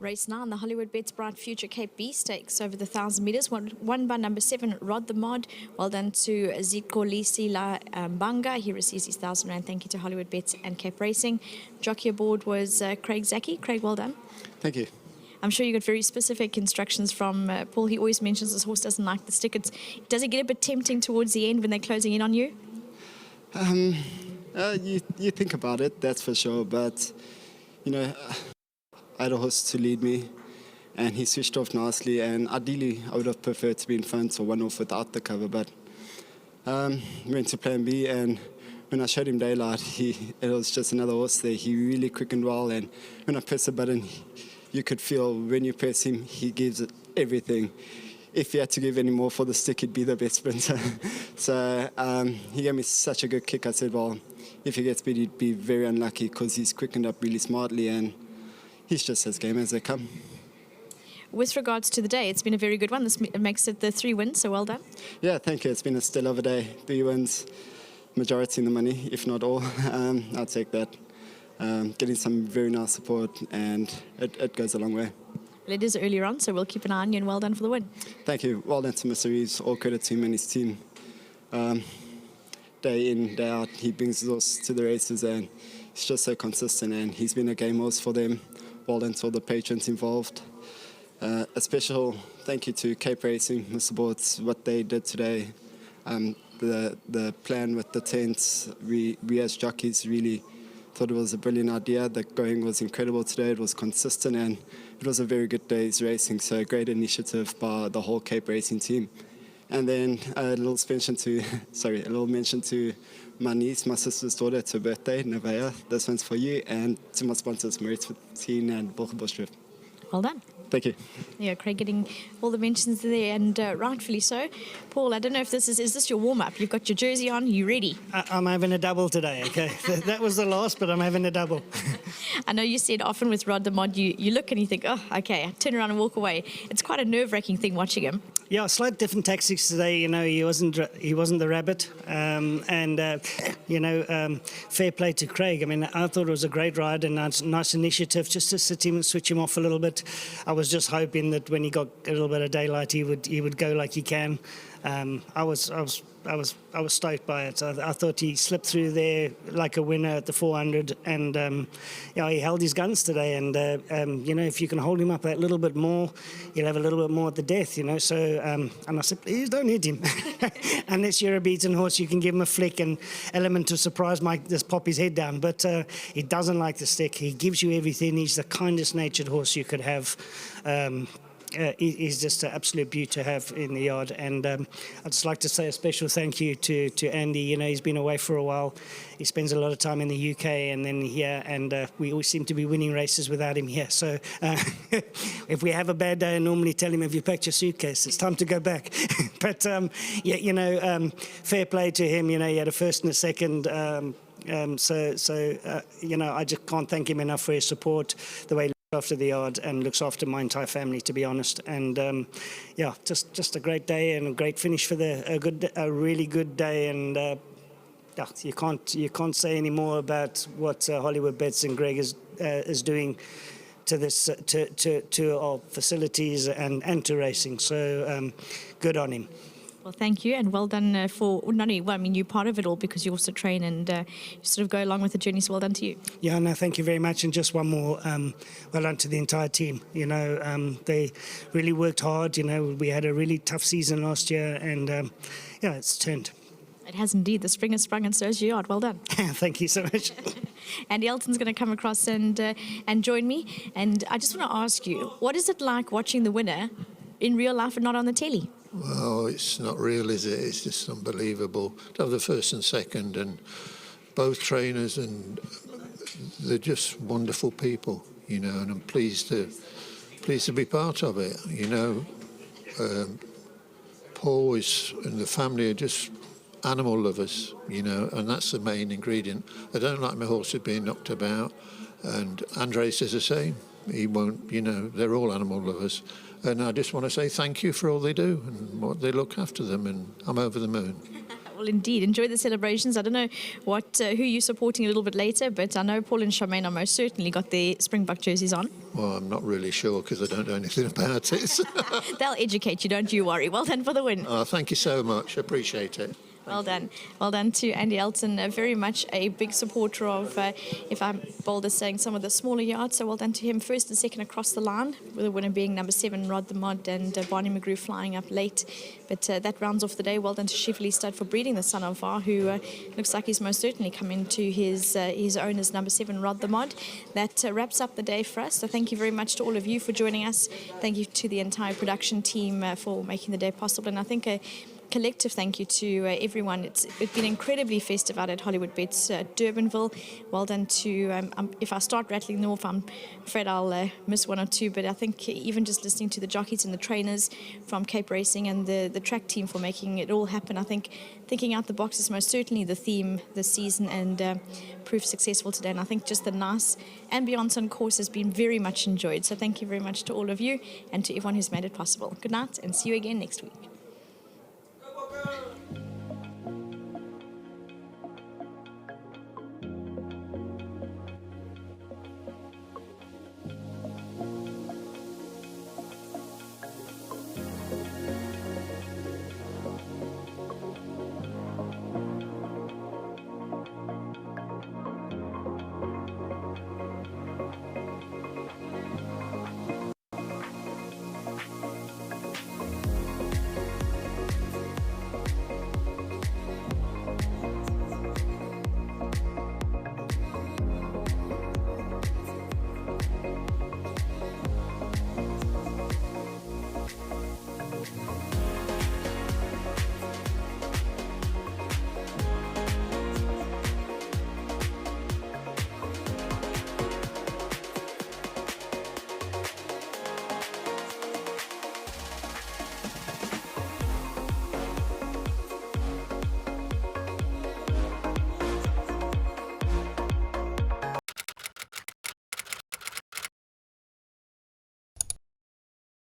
Race 9, the Hollywoodbets Bright Future Cape B Stakes over the 1,000 metres, won by number 7, Rod the Mod. Well done to Zikolisi Banga. He receives his R1,000. Thank you to Hollywoodbets and Cape Racing. Jockey aboard was Craig Zaki. Craig, well done. Thank you. I'm sure you got very specific instructions from Paul. He always mentions this horse doesn't like the stick. Does it get a bit tempting towards the end when they're closing in on you? You think about it, that's for sure. But, you know, I had a horse to lead me, and he switched off nicely. And ideally, I would have preferred to be in front or one off without the cover. But went to plan B, and when I showed him daylight, it was just another horse there. He really quickened well, and when I pressed the button, you could feel when you press him, he gives it everything. If he had to give any more for the stick, he'd be the best sprinter. So he gave me such a good kick. I said, well, if he gets beat, he'd be very unlucky because he's quickened up really smartly, and he's just as game as they come. With regards to the day, it's been a very good one. This makes it the 3 wins, so well done. Yeah, thank you. It's been a stellar of a day. 3 wins, majority in the money, if not all. I'll take that. Getting some very nice support, and it goes a long way. Well, it is earlier on, so we'll keep an eye on you, and well done for the win. Thank you. Well done to Mr. Reeves. All credit to him and his team. Day in, day out, he brings us to the races, and he's just so consistent, and he's been a game horse for them. Well done to all the patrons involved. A special thank you to Cape Racing, Mr. Boards, what they did today. The plan with the tents, we as jockeys really thought it was a brilliant idea. The going was incredible today. It was consistent, and it was a very good day's racing. So a great initiative by the whole Cape Racing team. And then a little mention to my niece, my sister's daughter. It's her birthday, Nevaeh. This one's for you, and to my sponsors, Maritz and Borgebush. Well done. Thank you. Yeah, Craig getting all the mentions there, and rightfully so. Paul, I don't know if is this your warm-up? You've got your jersey on, you ready? I'm having a double today, okay? That was the last, but I'm having a double. I know you said often with Rod the Mod, you look and you think, oh, okay, I turn around and walk away. It's quite a nerve-wracking thing watching him. Yeah, slight different tactics today. You know, he wasn't the rabbit, fair play to Craig. I mean, I thought it was a great ride and nice initiative just to sit him and switch him off a little bit. I was just hoping that when he got a little bit of daylight, he would go like he can. I was stoked by it. I thought he slipped through there like a winner at the 400, and he held his guns today. And if you can hold him up that little bit more, he'll have a little bit more at the death. So and I said, please don't hit him. Unless you're a beaten horse, you can give him a flick and element of surprise, might just pop his head down. But he doesn't like the stick. He gives you everything. He's the kindest natured horse you could have. He's just an absolute beauty to have in the yard, and I'd just like to say a special thank you to Andy. He's been away for a while. He spends a lot of time in the UK and then here, and we always seem to be winning races without him here. So if we have a bad day, I normally tell him, have you packed your suitcase? It's time to go back. But fair play to him. He had a first and a second. I just can't thank him enough for his support, the way he looks after the yard and looks after my entire family, to be honest. And just a great day and a great finish for a really good day. And you can't say any more about what Hollywoodbets and Greg is doing to this to our facilities and to racing. So good on him. Well, thank you, and well done for not only. Well, I mean, you're part of it all because you also train and you sort of go along with the journey. So well done to you. Yeah, no, thank you very much. And just one more, well done to the entire team. They really worked hard. We had a really tough season last year, and it's turned. It has indeed. The spring has sprung, and so has your yard. Well done. Thank you so much. Andy Elton's going to come across and join me. And I just want to ask you, what is it like watching the winner in real life and not on the telly? Well, it's not real, is it? It's just unbelievable to have the first and second, and both trainers, and they're just wonderful people, and I'm pleased to be part of it. Paul and the family are just animal lovers, and that's the main ingredient. I don't like my horses being knocked about, and Andres is the same. He won't, they're all animal lovers. And I just want to say thank you for all they do and what they look after them, and I'm over the moon. Well, indeed. Enjoy the celebrations. I don't know who you're supporting a little bit later, but I know Paul and Charmaine are most certainly got their Springbok jerseys on. Well, I'm not really sure because I don't know anything about it. They'll educate you, don't you worry. Well done for the win. Thank you so much. Appreciate it. Well done. Well done to Andy Elton, very much a big supporter of, if I'm bold as saying, some of the smaller yards. So well done to him, first and second across the line, with the winner being number 7, Rod the Mod, and Barney McGrew flying up late. But that rounds off the day. Well done to Sheffield Stud for breeding the son of VAR, who looks like he's most certainly come into his own as number 7, Rod the Mod. That wraps up the day for us. So thank you very much to all of you for joining us. Thank you to the entire production team for making the day possible. And I think collective thank you to everyone. It's been incredibly festive out at Hollywoodbets Durbanville. Well done to, if I start rattling them off, I'm afraid I'll miss one or two, but I think even just listening to the jockeys and the trainers from Cape Racing and the track team for making it all happen, I think thinking out the box is most certainly the theme this season, and proved successful today. And I think just the nice ambience on course has been very much enjoyed. So thank you very much to all of you and to everyone who's made it possible. Good night and see you again next week.